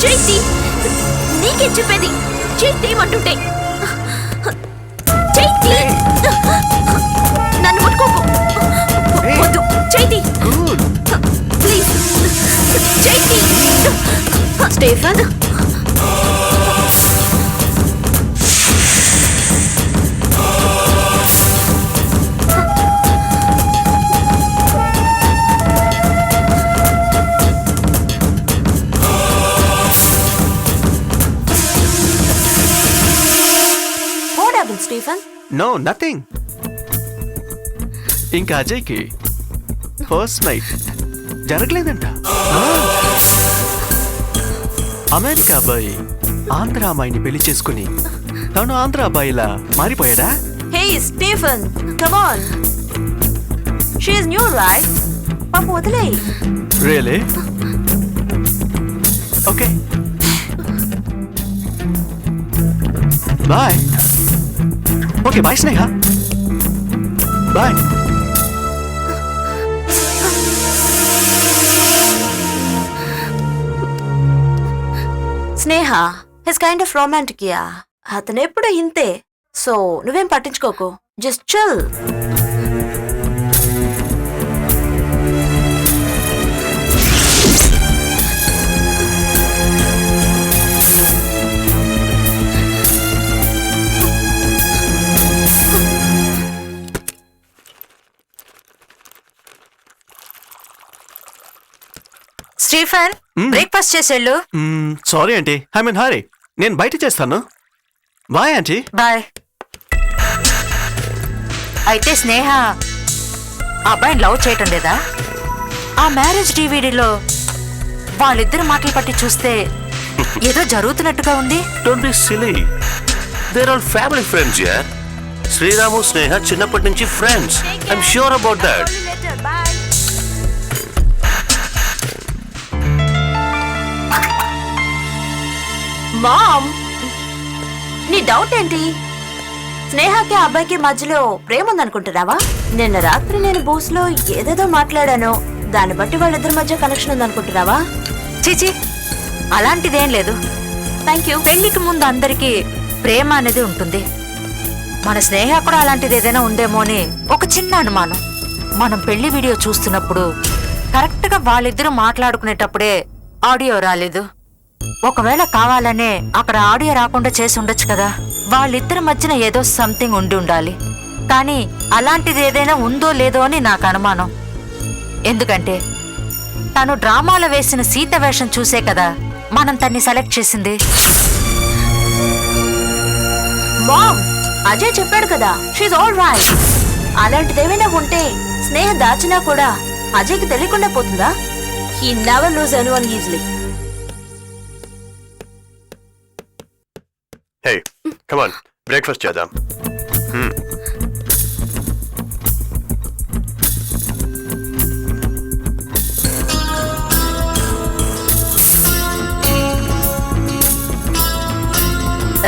చైతి నీకేం చెప్పేది? చైతి ఏమంటుంటే చైతి నన్ను ముట్టుకోకు. వద్దు Chaiti please. Chaiti Stephen Stephen. No nothing. ఇంకా అజయ్కి ఫస్ట్ నైట్ జరగలేదంట. అమెరికా అబ్బాయి ఆంధ్ర అమ్మాయిని పెళ్లి చేసుకుని తను ఆంధ్ర అబ్బాయిలా మారిపోయాడా? Hey Stephen come on, she is new right. పాప వదిలే. Really? Okay bye. Okay bye Sneha. Bye. Sneha he's kind of romantic yeah. అతను ఎప్పుడు ఇంతే. సో నువ్వేం పట్టించుకోకు, జస్ట్ చిల్. స్టీఫన్ బ్రేక్ఫాస్ట్ చేసేళ్ళు. Sorry aunty, I mean Hari. నేను బయట చేస్తాను. Bye aunty. బాయ్. అయితే స్నేహ అబ్బాయిని లవ్ చేయటం లేదా? ఆ మ్యారేజ్ డివిడీలో వాళ్ళిద్దరు మాటలు పట్టి చూస్తే ఏదో జరుగుతున్నట్టుగా ఉంది. Don't be silly, there are family friends yeah. Sriram Sneha చిన్నప్పటి నుంచి friends. I'm sure about that. Mom, నీ డౌట్ ఏంటి? స్నేహకి ఆ అబ్బాయికి మధ్యలో ప్రేమ ఉందనుకుంటున్నావా? నిన్న రాత్రి నేను బూస్ లో ఏదేదో మాట్లాడాను, దాన్ని బట్టి వాళ్ళిద్దరి మధ్య కనెక్షన్ ఉందనుకుంటున్నావా? చీచి, అలాంటిదేం లేదు. Thank you. పెళ్లికి ముందు అందరికీ ప్రేమ అనేది ఉంటుంది. మన స్నేహ కూడా అలాంటిది ఏదైనా ఉందేమో అని ఒక చిన్న అనుమానం. మనం పెళ్లి వీడియో చూస్తున్నప్పుడు కరెక్ట్ గా వాళ్ళిద్దరూ మాట్లాడుకునేటప్పుడే ఆడియో రాలేదు. ఒకవేళ కావాలనే అక్కడ ఆడియో రాకుండా చేసి ఉండొచ్చు కదా. వాళ్ళిద్దరి మధ్యన ఏదో సంథింగ్ ఉండి ఉండాలి. కానీ అలాంటిది ఏదైనా ఉందో లేదో అని నాకు అనుమానం. ఎందుకంటే తను డ్రామాలో వేసిన సీత వేషం చూసే కదా మనం తన్ని సెలెక్ట్ చేసింది. మామ్, అజయ్ చెప్పాడు కదా, షీఈ్ ఆల్ రైట్. అలాంటిదేమైనా ఉంటే స్నేహ దాచినా కూడా అజయ్కి తెలియకుండా పోతుందా? He never loose anyone easily. Hey come on, breakfast చేద్దాం.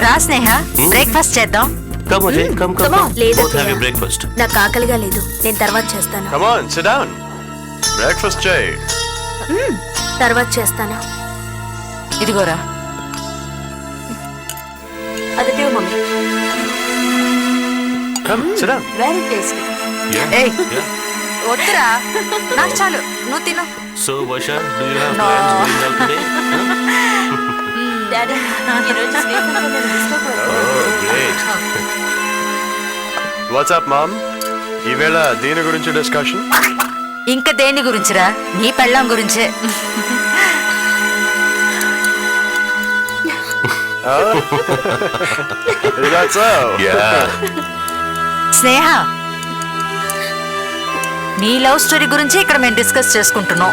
రా స్నేహ, బ్రేక్ఫాస్ట్ చేద్దాం. Come on, Jay. Come Come on. on. లేదు Both have your breakfast. నాకు ఆకలిగా లేదు, నేను తర్వాత చేస్తాను. Come on, sit down. Breakfast Jay. తర్వాత చేస్తాను. ఇదిగోరా. అది టివ్ mummy. Come, sit down. Very tasty. Yeah. ఏయ్, Yeah. వద్దురా, నాకు చాలు, నువ్వు తిను. So, Vasha, do you have No. plans going out today? Daddy, ఈ రోజు స్నేహం నేను తీసుకోకూడదు. Oh, great. What's up, Mom? ఈవేళ దీని గురించి డిస్కషన్? ఇంకా దేని గురించిరా? నీ పెళ్ళాం గురించే. Is that so? Yeah. స్నేహ, నీ లవ్ స్టోరీ గురించి ఇక్కడ మేము డిస్కస్ చేసుకుంటున్నాం.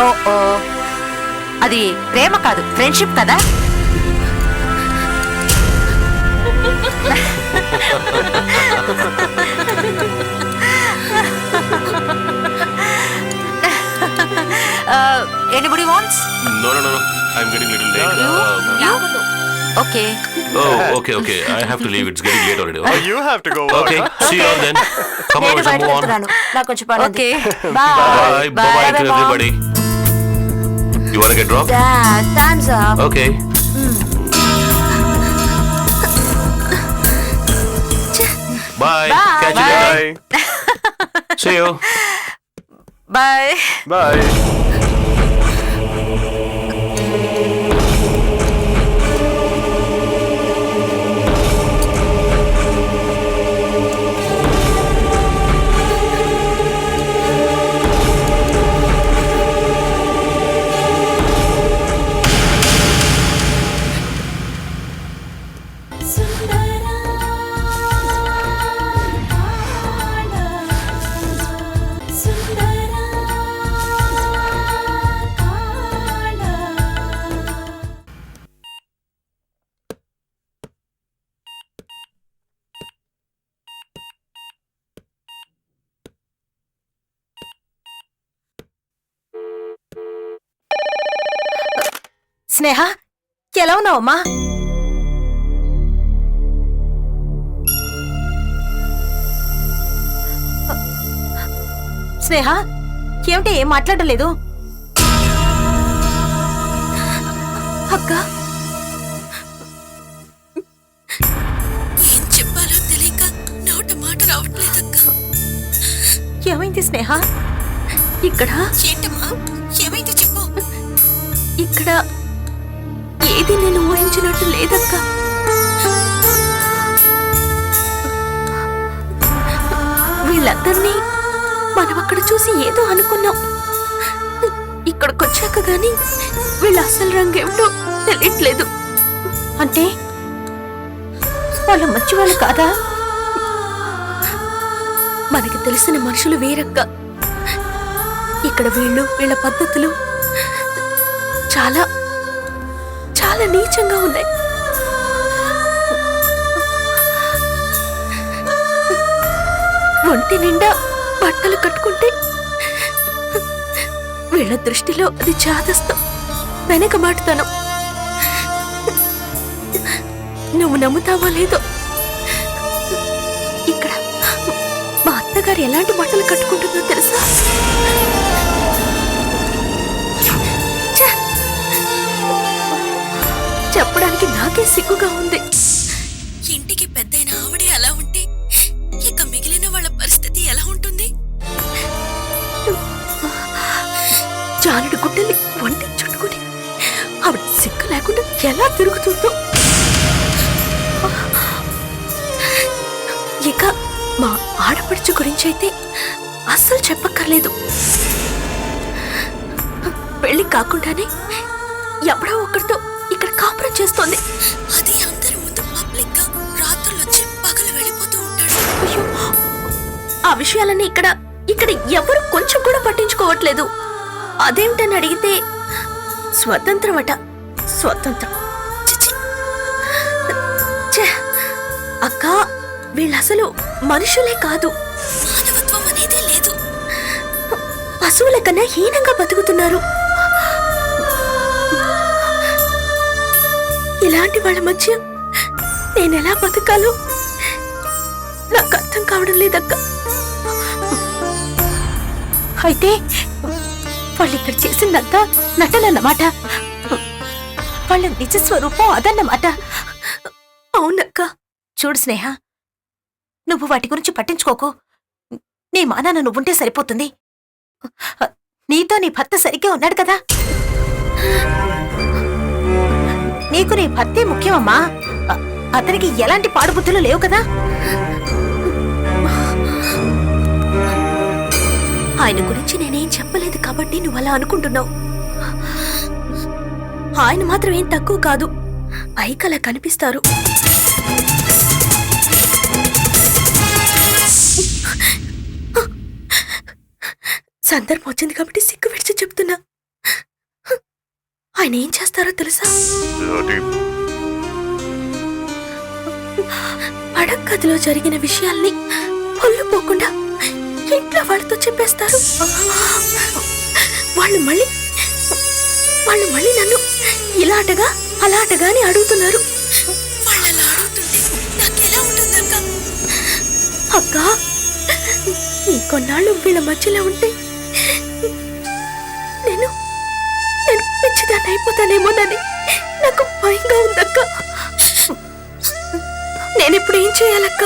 ఓ ఓ, అది ప్రేమ కాదు, ఫ్రెండ్షిప్ కదా. Anybody wants? No. I'm getting little late. You? Okay. Oh, okay. I have to leave. It's getting late already. Okay, You have to go. okay. See you all then. Come on, నేను let's బయట move on. వెళ్తున్నాను, నాకు కొంచెం పని ఉంది. Okay. Bye. Bye to Mom. everybody. You wanna get dropped? Dad, time's up. Okay. Bye. Bye. Catch you later. Bye. See you. Bye. Bye. Sneha, ఎలా ఉన్నావమ్మా? స్నేహ, ఏమిటి ఏం మాట్లాడడం లేదు? అక్క, ఏం చెప్పాలో తెలియక నోట మాట రావట్లేదక్క. ఏమైంది స్నేహ? ఇక్కడ ఏంటమ్మా, ఏమైంది చెప్పు. ఇక్కడ ఏది నేను ఊహించినట్టు లేదక్క. వీళ్ళందరినీ మనం అక్కడ చూసి ఏదో అనుకున్నాం. ఇక్కడికొచ్చాక గాని వీళ్ళ అసలు రంగేమిటో తెలియట్లేదు. అంటే వాళ్ళు మంచి వాళ్ళు కాదా? మనకి తెలిసిన మనుషులు వేరక్క. ఇక్కడ వీళ్ళ పద్ధతులు చాలా చాలా నీచంగా ఉన్నాయి. ఒంటి నిండా బట్టలు కట్టుకుంటే వీళ్ళ దృష్టిలో అది చాదస్తం, వెనక మాటుతనం. నువ్వు నమ్ముతావో లేదో, ఇక్కడ మా అత్తగారు ఎలాంటి బట్టలు కట్టుకుంటుందో తెలుసా? ఛ! చెప్పడానికి నాకే సిగ్గుగా ఉంది. ఇంటికి పెద్దయిన ఆవిడే అలా ఉంటే ఇక మిగిలిన వాళ్ళ పరిస్థితి ఎలా ఉంటుంది? జానుడి గుడ్డల్ని వంటి చుట్టుకుని ఆవిడ సిగ్గు లేకుండా ఎలా తిరుగుతుందో. ఇక మా ఆడపడుచు గురించి అయితే అస్సలు చెప్పక్కర్లేదు. పెళ్లి కాకుండానే ఎవడో ఒకరితో ఇక్కడ కాపురం చేస్తోంది. అది అందరి ముందు పబ్లిక్ గా రాత్రులు వచ్చి పగలు వెళ్ళిపోతూ ఉంటాడు. అయ్యో, ఆ విషయాలన్నీ ఇక్కడ ఎవరు కొంచెం కూడా పట్టించుకోవట్లేదు. అదేంటని అడిగితే స్వతంత్రం అట, స్వతంత్రం. చిచి. ఛే! అక్క, వీళ్ళసలు మనుషులే కాదు. మానవత్వం అనేదే లేదు. పశువుల కన్నా హీనంగా బతుకుతున్నారు. ఇలాంటి వాళ్ళ మధ్య నేనెలా బతకాలో నాకు అర్థం కావడం లేదక్క. అయితే వాళ్ళు ఇక్కడ చేసిందంతా నటనన్నమాట. వాళ్ళ నిజ స్వరూపం అదన్నమాట. అవునక్క. చూడు స్నేహ, నువ్వు వాటి గురించి పట్టించుకోకు. నీ మానాన నువ్వుంటే సరిపోతుంది. నీతో నీ భర్త సరిగ్గా ఉన్నాడు కదా. నీకు నీ భర్తే ముఖ్యమమ్మా. అతనికి ఎలాంటి పాడుబుద్ధులు లేవు కదా. ఆయన గురించి నేనేం చెప్పలేదు కాబట్టి నువ్వు అలా అనుకుంటున్నావు. ఆయన మాత్రం ఏం తక్కువ కాదు, పైకి అలా కనిపిస్తారు. సందర్భం వచ్చింది కాబట్టి సిగ్గు విడిచి చెప్తున్నా. ఆయన ఏం చేస్తారో తెలుసా? పడక్కదిలో జరిగిన విషయాల్ని పొల్లు పోకుండా ఇంట్లో వాళ్ళతో చెప్పేస్తారు. వాళ్ళు మళ్ళీ నన్ను ఇలాటగా అలాటగా అని అడుగుతున్నారు. అక్క ఈ కొన్నాళ్ళు వీళ్ళ మధ్యలో ఉంటే నేను నేను పిచ్చిదాన్ని అయిపోతానేమోనని నాకు భయంగా ఉందక్క. నేనిప్పుడు ఏం చేయాలక్క?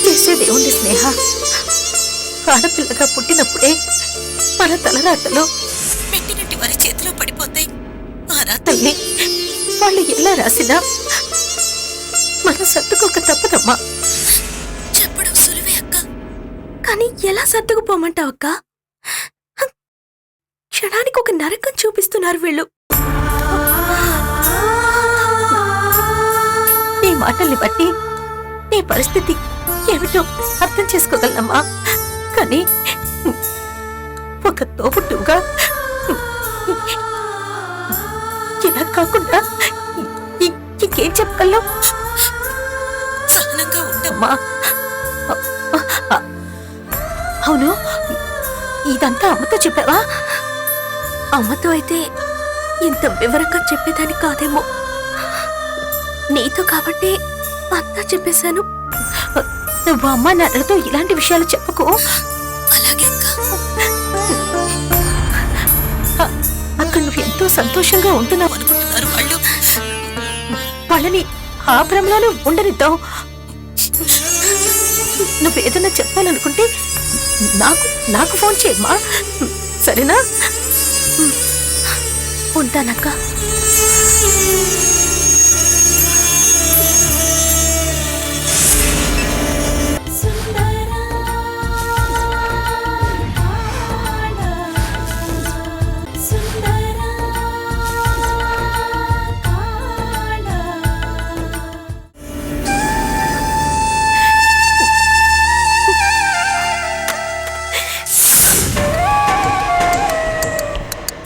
చేసేది ఉంది స్నేహ. ఆడపిల్లగా పుట్టినప్పుడే మన తలరాతలో పెట్టినట్టు వారి చేతిలో పడిపోతాయి. ఆ రాత్రి తల్లి వాళ్ళు ఎలా రాసినా మనం సర్దుకోక తప్పదమ్మా. చెప్పడం సులువే అక్క, కానీ ఎలా సర్దుకుపోమంటావు అక్క? క్షణానికి ఒక నరకం చూపిస్తున్నారు వీళ్ళు. నీ మాటల్ని బట్టి నీ పరిస్థితి ఏమిటో అర్థం చేసుకోగలనమ్మా. కానీ ఒక తోబుట్టుగా ఇలా కాకుండా ఇంకేం చెప్పగలం? సహనంగా ఉండమ్మా. అమ్మా అవును, ఇదంతా అమ్మతో చెప్పావా? అమ్మతో అయితే ఇంత వివరంగా చెప్పేదాన్ని కాదేమో. నీతో కాబట్టి అంతా చెప్పేశాను. నువ్వు అమ్మా నాన్నలతో ఇలాంటి విషయాలు చెప్పకు. అలాగే అక్కడ నువ్వు ఎంతో సంతోషంగా ఉంటున్నావు అనుకుంటున్నారు వాళ్ళు. వాళ్ళని ఆ భ్రమలోనే ఉండనిద్దాం. నువ్వు ఏదైనా చెప్పాలనుకుంటే నాకు ఫోన్ చేయమ్మా, సరేనా? ఉంటానక్క.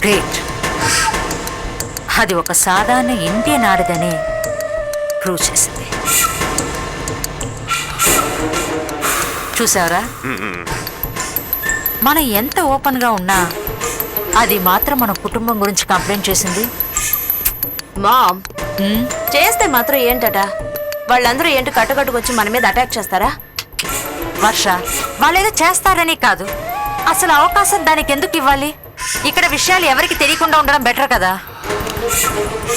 గ్రేట్. అది ఒక సాధారణ ఇండియన్ ఆడదని ప్రూవ్ చేసింది. చూసారా, మనం ఎంత ఓపెన్ గా ఉన్నా అది మాత్రం మన కుటుంబం గురించి కంప్లైంట్ చేసింది. మామ్ ఉమ్, చేస్తే మాత్రం ఏంటట? వాళ్ళందరూ ఏంటి కట్టుకట్టుకొచ్చి మన మీద అటాక్ చేస్తారా? వర్ష, వాళ్ళేదో చేస్తారని కాదు, అసలు అవకాశం దానికి ఎందుకు ఇవ్వాలి? ఇక్కడ విషయాలు ఎవరికి తెలియకుండా ఉండడం బెటర్ కదా.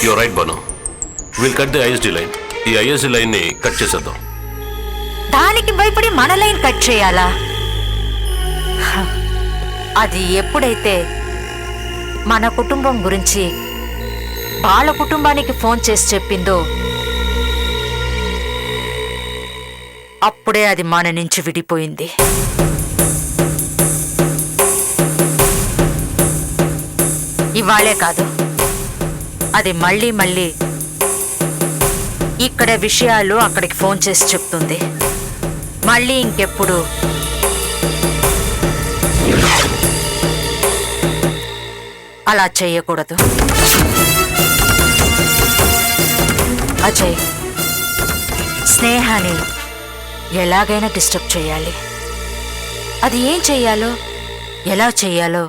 You're right Banu. Will cut the ISD line. ఈ ఐఎస్డి లైన్ ని కట్ చేసేద్దాం. దానికి భయపడి మన లైన్ కట్ చేయాలా? హ, అది ఎప్పుడైతే మన కుటుంబం గురించి వాళ్ళ కుటుంబానికి ఫోన్ చేసి చెప్పిందో అప్పుడే అది మన నుంచి విడిపోయింది. ఇవాళే కాదు, అది మళ్ళీ మళ్ళీ ఇక్కడ విషయాలు అక్కడికి ఫోన్ చేసి చెప్తుంది. మళ్ళీ ఇంకెప్పుడు అలా చేయకూడదు. అజయ్, స్నేహాన్ని ఎలాగైనా డిస్టర్బ్ చేయాలి. అది ఏం చెయ్యాలో ఎలా చెయ్యాలో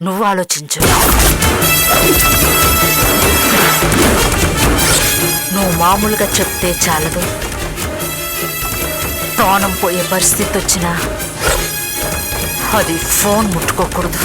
నువ్వు ఆలోచించు. నువ్వు మామూలుగా చెప్తే చాలదు. ప్రాణం పోయే పరిస్థితి వచ్చినా అది ఫోన్ ముట్టుకోకూడదు.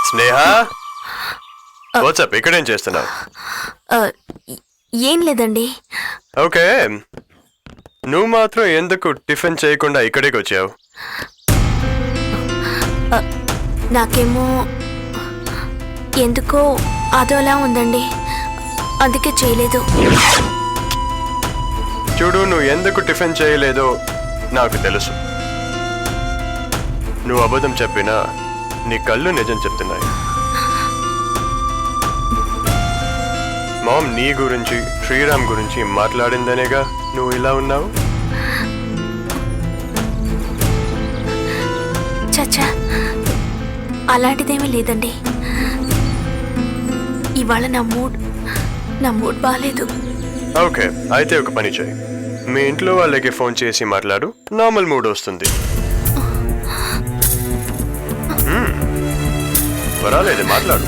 స్నేహ, వాట్సాప్ ఇక్కడేం చేస్తున్నావు? ఏం లేదండి. ఓకే, నువ్వు మాత్రం ఎందుకు టిఫిన్ చేయకుండా ఇక్కడికి వచ్చావు? నాకేమో ఎందుకో అదోలా ఉందండి, అందుకే చేయలేదు. చూడు, నువ్వు ఎందుకు టిఫిన్ చేయలేదో నాకు తెలుసు. నువ్వు అబద్ధం చెప్పినా నీ కళ్ళు నిజం చెప్తున్నాయి. మామ్ నీ గురించి, శ్రీరామ్ గురించి మాట్లాడిందనేగా నువ్వు ఇలా ఉన్నావు. చచ్చా, అలాంటిదేమీ లేదండి. ఇవాళ నా మూడ్ బాగాలేదు. ఓకే, అయితే ఒక పని చేయి. మీ ఇంట్లో వాళ్ళకి ఫోన్ చేసి మాట్లాడు, నార్మల్ మూడ్ వస్తుంది. పర్వాలేదు, మాట్లాడు.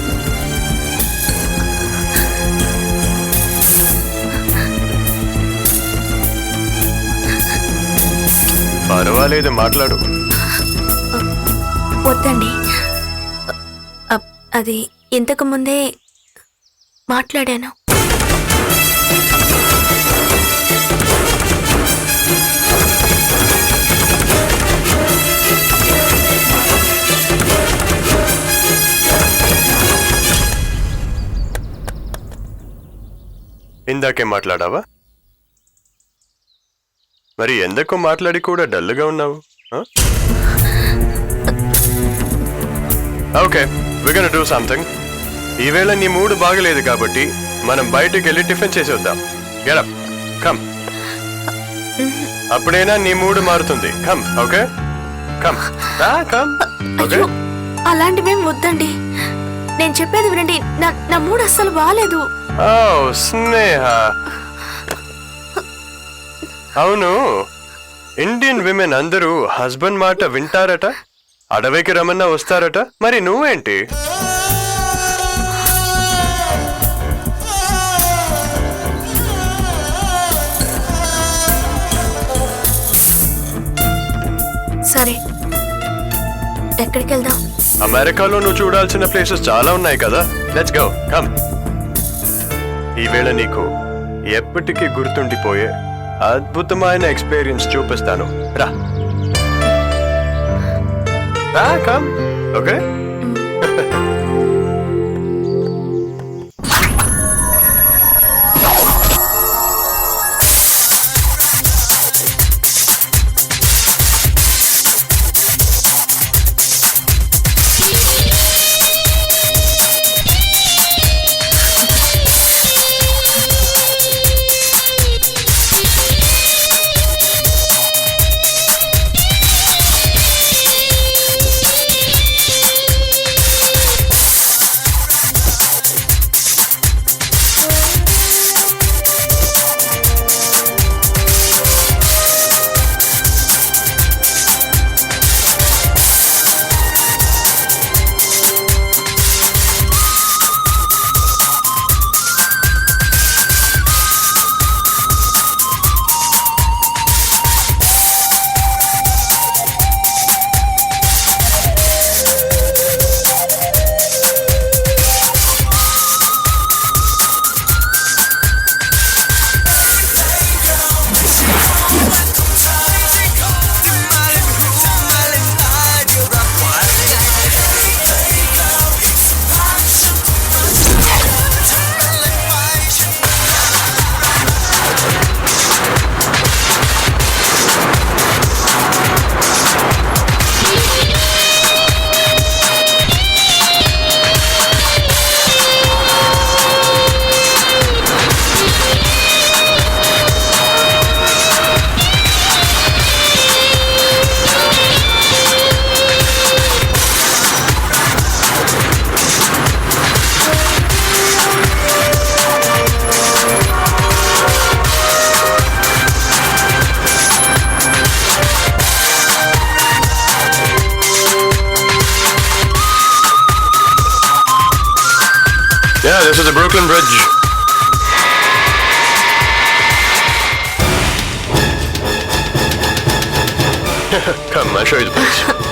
పర్వాలేదు, మాట్లాడు. వద్దండి, అది ఇంతకు ముందే మాట్లాడాను. ఇందాకే మాట్లాడావా? మరి ఎందుకు మాట్లాడి కూడా డల్గా ఉన్నావు? Okay, we gonna do something. ఈవేళ నీ మూడ్ బాగలేదు కాబట్టి మనం బయటికి వెళ్ళి టిఫిన్ చేసి వద్దాం. Get up, come. అప్పుడైనా నీ మూడ్ మారుతుంది. Come, okay, come, come. Okay, అలాంటివేం వద్దండి, నేను చెప్పేది వినండి. నా మూడ్ అస్సలు బాగాలేదు. ఓ స్నేహ, అవును, ఇండియన్ విమెన్ అందరూ హస్బెండ్ మాట వింటారట, అడవికి రమన్నా వస్తారట. మరి నువ్వేంటి? సరే, ఎక్కడికి వెళ్దాం? అమెరికాలో నువ్వు చూడాల్సిన ప్లేసెస్ చాలా ఉన్నాయి కదా. Let's go, come. ఈవేళ నీకు ఎప్పటికీ గుర్తుండిపోయే అద్భుతమైన ఎక్స్పీరియన్స్ చూపిస్తాను. రా, come, okay. Yeah, this is the Brooklyn Bridge. Come, I'll show you the place.